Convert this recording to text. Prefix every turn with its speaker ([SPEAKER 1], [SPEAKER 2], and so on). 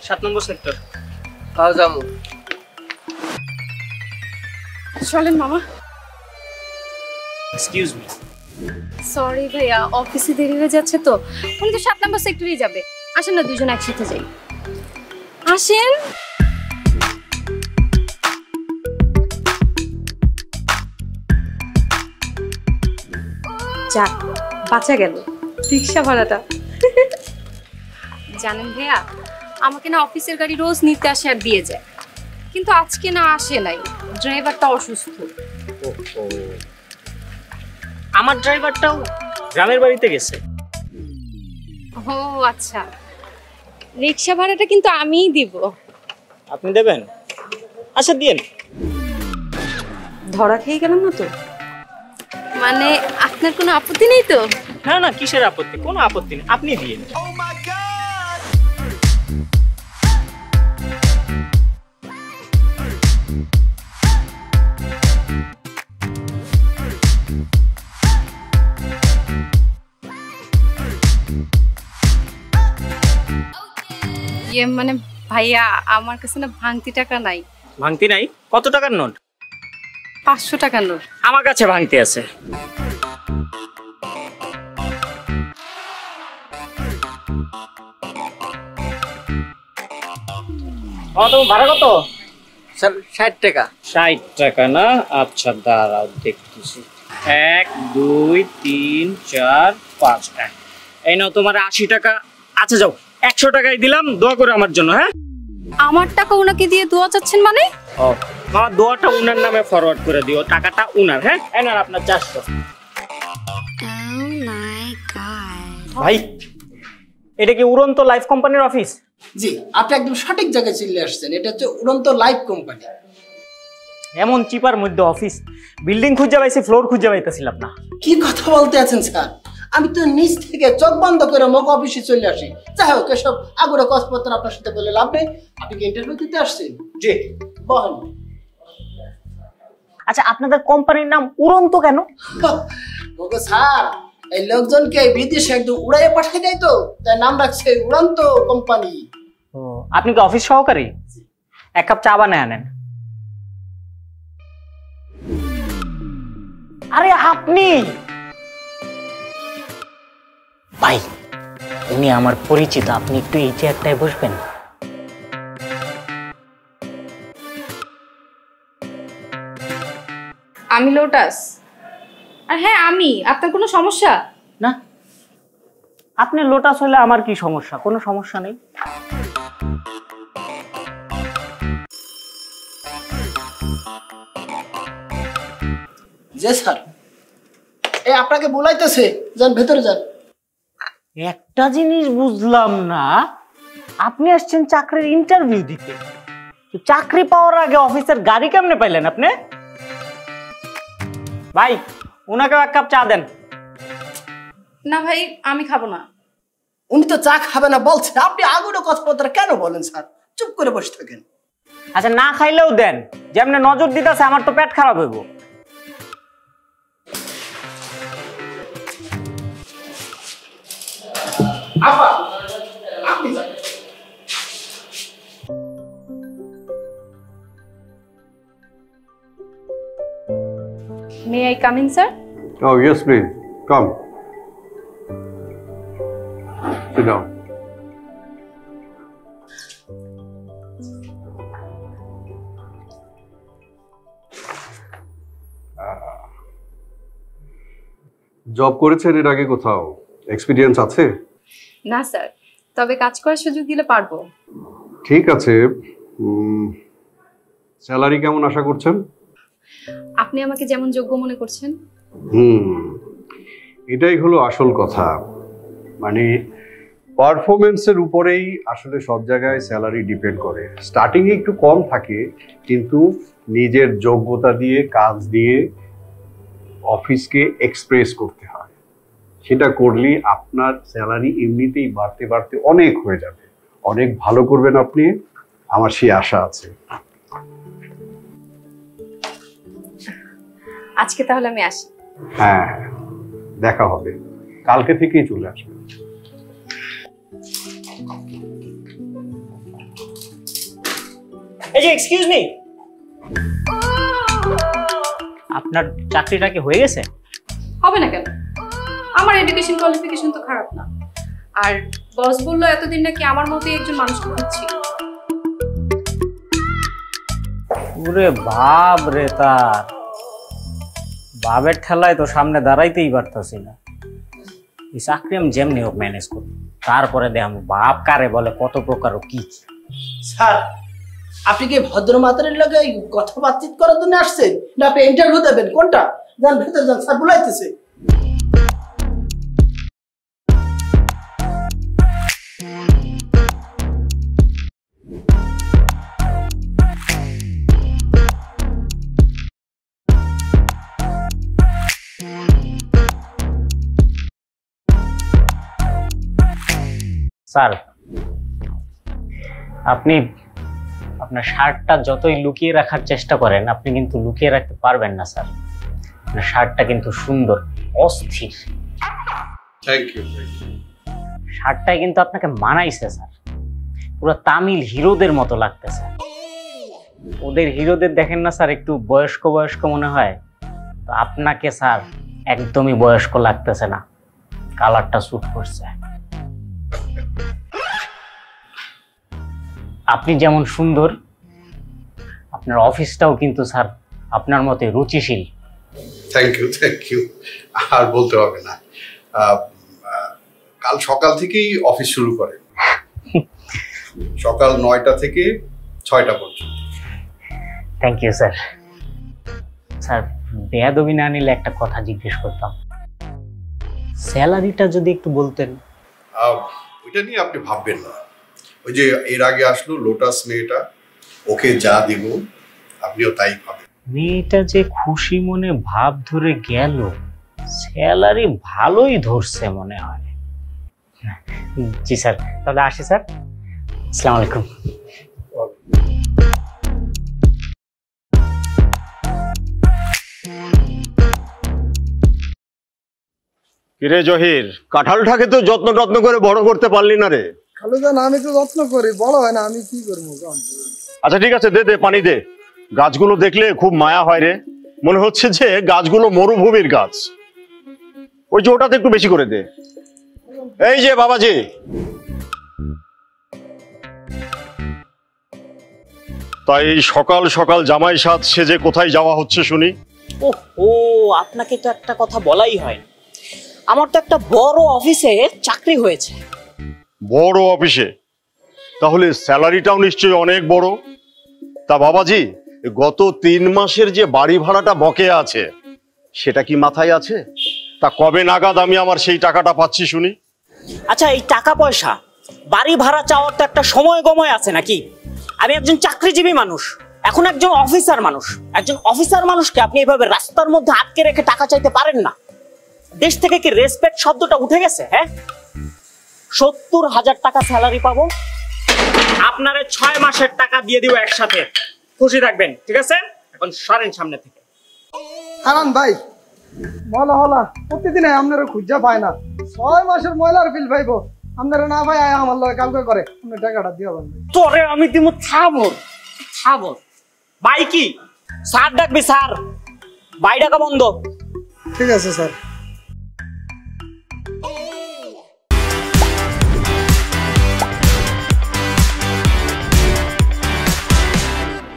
[SPEAKER 1] 7 নম্বর sector.
[SPEAKER 2] তাও যাবো।
[SPEAKER 3] চলেন মামা।
[SPEAKER 1] Excuse me.
[SPEAKER 3] সরি ভাইয়া, অফিসে দেরি হয়ে যাচ্ছে তো। উনি তো 7 নম্বর সেক্টরেই যাবে। আসেন না দুজন একসাথে যাই। আসেন। যাক, বাঁচা গেল রিক্সা ভাড়াটা। জানেন ভাইয়া, আমাকে না অফিসের গাড়ি রোজ নিতে আসে আর দিয়ে যায়, কিন্তু আজকে না আসে নাই। ড্রাইভারটা অসুস্থ।
[SPEAKER 1] আমার ড্রাইভারটাও গ্রামের বাড়িতে গেছে।
[SPEAKER 3] ও আচ্ছা, রিক্সা ভাড়াটা কিন্তু আমিই দিব।
[SPEAKER 1] আপনি দেবেন? আচ্ছা দিন।
[SPEAKER 3] ধরা খেয়ে গেলাম না তো? মানে আপনার কোনো আপত্তি নেই তো?
[SPEAKER 1] না না, কিসের আপত্তি? কোনো আপত্তি নেই, আপনি দিন।
[SPEAKER 3] মানে ভাইয়া, আমার কাছে না ভাঙতি টাকা নাই।
[SPEAKER 1] ভাঙতি নাই? কত টাকার নোট?
[SPEAKER 3] 500 টাকার নোট।
[SPEAKER 1] আমার কাছে ভাঙতি আছে। ভাড়া কত?
[SPEAKER 2] স্যার 60 টাকা।
[SPEAKER 1] 60 টাকা না? আচ্ছা দাঁড়াও দেখতেছি। 1 2 3 4 5 এই নাও তোমার 80 টাকা। আচ্ছা যাও, 100 টাকাই দিলাম, দোয়া করে আমার জন্য। হ্যাঁ,
[SPEAKER 3] আমার টাকা ওনাকে দিয়ে দোয়া চাচ্ছেন মানে?
[SPEAKER 1] ও মামা, দোয়াটা উনার নামে ফরওয়ার্ড করে দিও, টাকাটা উনার। হ্যাঁ, এনার আপনার 400। ভাই, এটা কি উড়ন্ত লাইফ কোম্পানির অফিস?
[SPEAKER 4] জি, আপনি একদম সঠিক জায়গায় চলে আসছেন। এটা হচ্ছে উড়ন্ত লাইফ কোম্পানি।
[SPEAKER 1] এমন চিপার মধ্যে অফিস, বিল্ডিং খুঁজে পাইছি, ফ্লোর খুঁজে পাইতেছিলাম না।
[SPEAKER 4] কি কথা বলতে আছেন স্যার? আমি তো নিচ থেকে চোখ বন্ধ করে মক অফিসে চলে আসি। যাই হোক, এসব আগুড়া কাগজপত্র আপনার সাথে বলে লাভ নেই। আপনি কি ইন্টারভিউ দিতে আসছেন? জি, বলেন।
[SPEAKER 1] আচ্ছা, আপনাদের কোম্পানির নাম উড়ন্ত কেন?
[SPEAKER 4] ওকে স্যার, এই লোকজনকে বিদেশে একদম উড়াইয়ে পাঠিয়ে দেয় তো, তাই নাম রাখছে উড়ন্ত কোম্পানি।
[SPEAKER 1] ও, আপনি কি অফিস সহকারী? এক কাপ চা বানায় আনেন। আরে আপনি? ভাই, উনি আমার পরিচিত, আপনি একটু এই চেয়ারটায় বসবেন।
[SPEAKER 3] আমি লোটাস। আর হ্যাঁ, আমি। আপনার কোনো সমস্যা?
[SPEAKER 1] না, আপনি লোটাস হলে আমার কি সমস্যা? কোনো সমস্যা নেই।
[SPEAKER 4] জি স্যার, এই আপনাকে বলাইতেছে, যান ভেতরে যান।
[SPEAKER 1] একটা জিনিস বুঝলাম না, আপনি আসছেন চাকরির ইন্টারভিউ দিতে, চাকরি পাওয়ার আগে অফিসের গাড়ি কেমনে পাইলেন আপনি? ভাই, ওনাকে এক কাপ চা দেন।
[SPEAKER 3] না ভাই, আমি খাবো না।
[SPEAKER 4] উনি তো চা খাবে না বলছে, আপনি আগুড়ো কথাবার্তা কেন বলেন স্যার? চুপ করে বসে থাকেন।
[SPEAKER 1] আচ্ছা, না খাইলেও দেন, যেমনে নজর দিতেছে, আমার তো পেট খারাপ হইব।
[SPEAKER 4] আপা, আপনি যান।
[SPEAKER 3] May I come in sir?
[SPEAKER 5] Oh, yes, please. Come. Sit down. Job করেছেন এর আগে কোথাও? এক্সপিরিয়েন্স আছে?
[SPEAKER 3] না স্যার, তবে কাজ করার সুযোগ দিলে পারবো।
[SPEAKER 5] ঠিক আছে। স্যালারি কেমন আশা করছেন?
[SPEAKER 3] আপনি আমাকে যেমন যোগ্য মনে করছেন।
[SPEAKER 5] এটাই হলো আসল কথা। মানে পারফরমেন্সের উপরেই আসলে সব জায়গায় স্যালারি ডিপেন্ড করে। স্টার্টিংয়ে একটু কম থাকে, কিন্তু নিজের যোগ্যতা দিয়ে, কাজ দিয়ে অফিসকে এক্সপ্রেস করতে হয়। সেটা করলেই আপনার স্যালারি এমনিতেই বাড়তে বাড়তে অনেক হয়ে যাবে। অনেক ভালো করবেন আপনি, আমার সেই আশা আছে।
[SPEAKER 3] আজকে তাহলে আমি আসি।
[SPEAKER 5] হ্যাঁ, দেখা হবে। কালকে থেকেই চলে আসবেন।
[SPEAKER 1] এই যে এক্সকিউজ মি, আপনার চাকরিটা কি হয়ে গেছে?
[SPEAKER 3] হবে না কেন? আমার এডুকেশন কোয়ালিফিকেশন তো খারাপ না। আর বস বললো এতদিন নাকি আমার মতোই একজন মানুষ খুঁজছি।
[SPEAKER 1] ওরে বাপ রে, তার বাবের ঠেলায় তো সামনে দাঁড়াইতেই পারতাছি না। এই চাকরি আমি যেমনি হোক ম্যানেজ করি, তারপরে দেখ বাপ কারে বলে, কত প্রকার ও কি।
[SPEAKER 4] স্যার আপনি কি ভদ্র মাতারের লগে কথা বাতচিত করার জন্য আসছেন, না আপনি ইন্টারভিউ দেবেন? কোনটা? যান ভেতর যান, স্যার বুলাইতেছে।
[SPEAKER 1] স্যার আপনি আপনার শার্টটা যতই লুকিয়ে রাখার চেষ্টা করেন, আপনি কিন্তু লুকিয়ে রাখতে পারবেন না স্যার। আপনার শার্টটা কিন্তু সুন্দর, অস্থির।
[SPEAKER 5] Thank you.
[SPEAKER 1] শার্টটাই কিন্তু আপনাকে মানাইছে স্যার, পুরো তামিল হিরোদের মতো লাগতেছে। ওদের হিরোদের দেখেন না স্যার, একটু বয়স্ক বয়স্ক মনে হয়, তো আপনাকে স্যার একদমই বয়স্ক লাগতেছে না, কালারটা স্যুট করছে। আপনি যেমন সুন্দর, আপনার অফিসটাও কিন্তু স্যার আপনার মতে রুচিশীল।
[SPEAKER 5] Thank you. আর বলতে হবে না, কাল সকাল থেকেই অফিস শুরু করেন, সকাল 9টা থেকে 6টা পর্যন্ত।
[SPEAKER 1] Thank you sir. স্যার বেয়াদবি না নিলে একটা কথা জিজ্ঞেস করতাম, স্যালারিটা যদি একটু বলতেন।
[SPEAKER 5] ওইটা নিয়ে আপনি ভাববেন না, ওই যে এর আগে আসলো লোটাস মেয়েটা, ওকে যা দিব আপনিও তাই পাবেন।
[SPEAKER 1] মেয়েটা যে খুশি মনে ভাব ধরে গেল, স্যালারি ভালোই ধরছে মনে হয়। জি স্যার, তাহলে আসি স্যার, আসসালামু আলাইকুম।
[SPEAKER 6] কিরে জহির, কাঁঠালটাকে তো যত্ন করে বড় করতে পারলি না রে।
[SPEAKER 2] খালুজান আমি তো যত্ন করি, বড় হয় না, আমি কি করবো?
[SPEAKER 6] আচ্ছা ঠিক আছে, দে পানি দে। গাছগুলো দেখলে খুব মায়া হয় রে, মনে হচ্ছে যে গাছগুলো মরুভূমির গাছ। ওই যে ওটাতে একটু বেশি করে দে। এই যে বাবাজি, তাই সকাল সকাল জামাই সাজ সেজে কোথায় যাওয়া হচ্ছে শুনি?
[SPEAKER 7] ও আপনাকে তো একটা কথা বলাই হয়, আমার তো একটা বড় অফিসে চাকরি হয়েছে।
[SPEAKER 6] বড় অফিসে? তাহলে স্যালারিটাও নিশ্চয়ই অনেক বড়। তা বাবাজি, গত 3 মাসের যে বাড়ি ভাড়াটা বকেয়া আছে সেটা কি মাথায় আছে? তা কবে নাগাদ আমি আমার সেই টাকাটা পাচ্ছি শুনি?
[SPEAKER 7] আচ্ছা এই টাকা পয়সা, বাড়ি ভাড়া চাওয়ার তো একটা সময় গময় আছে নাকি? আমি একজন চাকরিজীবী মানুষ, এখন একজন অফিসার মানুষ। একজন অফিসার মানুষকে আপনি এভাবে রাস্তার মধ্যে আটকে রেখে টাকা চাইতে পারেন না। দেশ থেকে কি রেসপেক্ট শব্দটা উঠে গেছে? হ্যাঁ, 70,000 টাকা স্যালারি পাবো,
[SPEAKER 1] আপনারে 6 মাসের টাকা দিয়ে দিব একসাথে, খুশি থাকবেন, ঠিক আছে? এখন সরেন সামনে থেকে।
[SPEAKER 2] হারান ভাই, ময়লা হলা প্রতিদিন আপনারা খুঁজা পায় না, 6 মাসের ময়লার বিল পাইবো আপনারা না ভাই, আমার লগে কালকে করে আপনি টাকাটা দিয়ে দেন।
[SPEAKER 1] তোরে আমি দিব থাবো। ভাই কি স্যার ডাকবি? স্যার ভাই ডাকা বন্ধ।
[SPEAKER 2] ঠিক আছে স্যার।